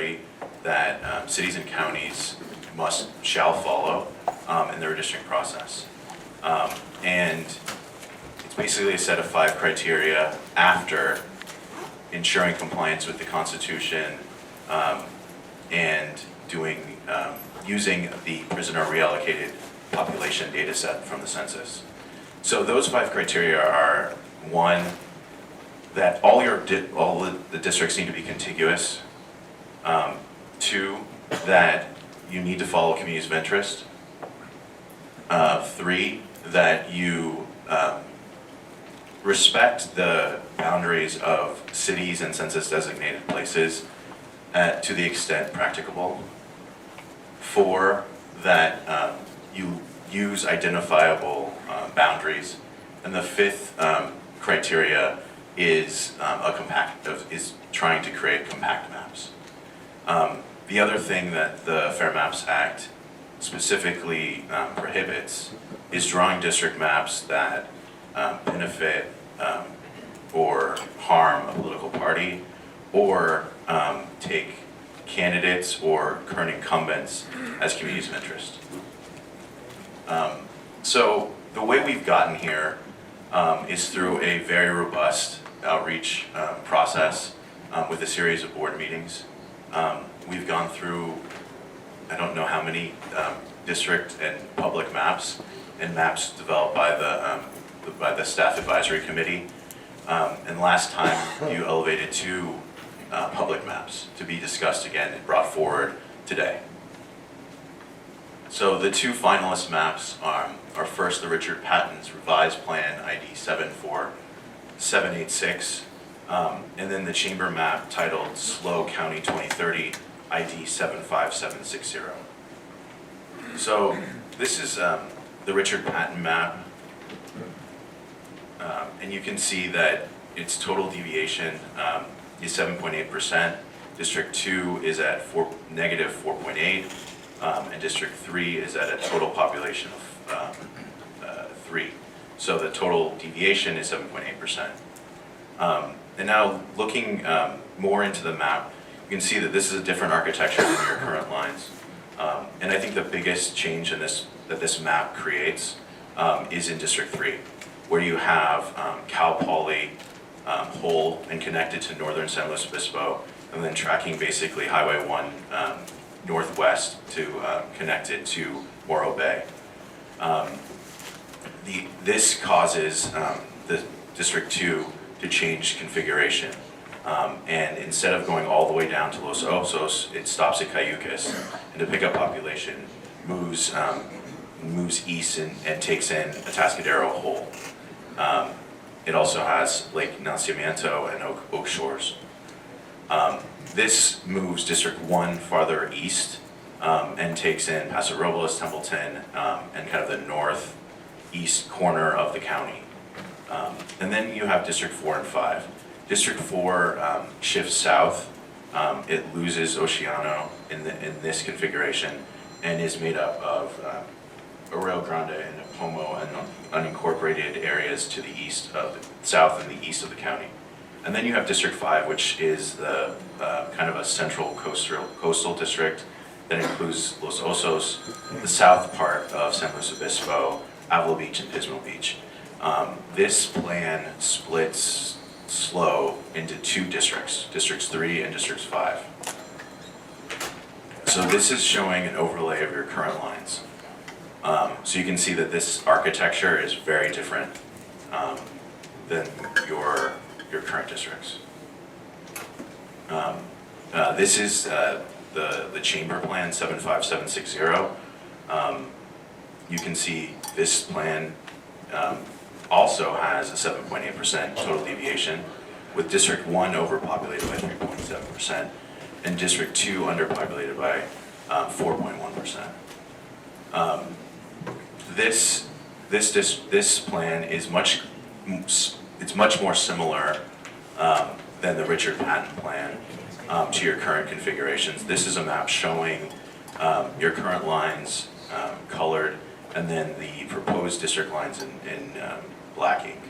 priority that cities and counties shall follow in the redistricting process. And it's basically a set of 5 criteria after ensuring compliance with the Constitution and using the prisoner reallocated population data set from the census. So those 5 criteria are: 1, that all the districts need to be contiguous. 2, that you need to follow communities of interest. 3, that you respect the boundaries of cities and census designated places to the extent practicable. 4, that you use identifiable boundaries. And the 5th criteria is is trying to create compact maps. The other thing that the Fair Maps Act specifically prohibits is drawing district maps that benefit or harm a political party, or take candidates or current incumbents as communities of interest. So the way we've gotten here is through a very robust outreach process with a series of board meetings. We've gone through, I don't know how many district and public maps and maps developed by the staff advisory committee. And last time you elevated 2 public maps to be discussed again and brought forward today. So the 2 finalist maps are first the Richard Patten's revised plan ID 74786, and then the chamber map titled SLO County 2030 ID 75760. So this is the Richard Patten map, and you can see that its total deviation is 7.8%. District 2 is at negative 4.8, and District 3 is at a total population of 3. So the total deviation is 7.8%. And now looking more into the map, you can see that this is a different architecture than your current lines. And I think the biggest change in that this map creates is in District 3, where you have Cal Poly whole and connected to northern San Luis Obispo, and then tracking basically Highway 1 northwest to connect it to Morro Bay. This causes the District 2 to change configuration. And instead of going all the way down to Los Osos, it stops at Cayucas, and to pick up population moves east and takes in Atascadero whole. It also has Lake Nacimiento and Oak Shores. This moves District 1 farther east and takes in Paso Robles, Templeton, and kind of the northeast corner of the county. And then you have District 4 and 5. District 4 shifts south. It loses Oceano in this configuration and is made up of Arroyo Grande and Pomo and unincorporated areas to the south and the east of the county. And then you have District 5, which is the kind of a central coastal district that includes Los Osos, the south part of San Luis Obispo, Avila Beach, and Pismo Beach. This plan splits SLO into 2 districts, Districts 3 and Districts 5. So this is showing an overlay of your current lines. So you can see that this architecture is very different than your current districts. This is the chamber plan 75760. You can see this plan also has a 7.8% total deviation, with District 1 overpopulated by 3.7% and District 2 underpopulated by 4.1%. This plan is much more similar than the Richard Patten plan to your current configurations. This is a map showing your current lines colored, and then the proposed district lines in black ink.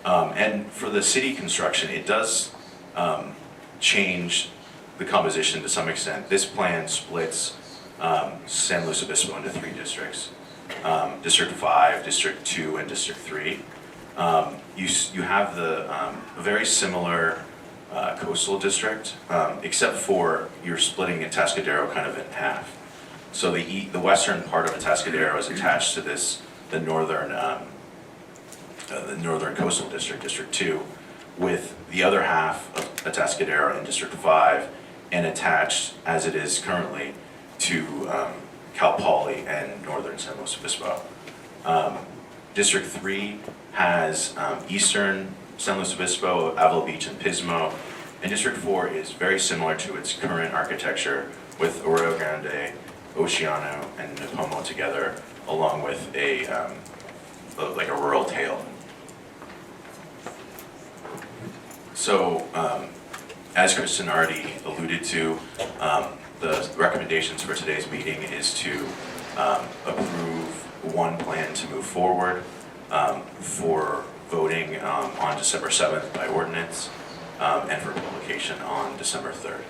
And for the city construction, it does change the composition to some extent. This plan splits San Luis Obispo into 3 districts. District 5, District 2, and District 3. You have a very similar coastal district, except for you're splitting Atascadero kind of in half. So the western part of Atascadero is attached to the northern coastal district, District 2, with the other half of Atascadero in District 5, and attached, as it is currently, to Cal Poly and northern San Luis Obispo. District 3 has eastern San Luis Obispo, Avila Beach, and Pismo, and District 4 is very similar to its current architecture, with Arroyo Grande, Oceano, and Nipomo together, along with like a rural tail. So, as Kristen already alluded to, the recommendations for today's meeting is to approve one plan to move forward for voting on December 7th by ordinance and for publication on December 3rd.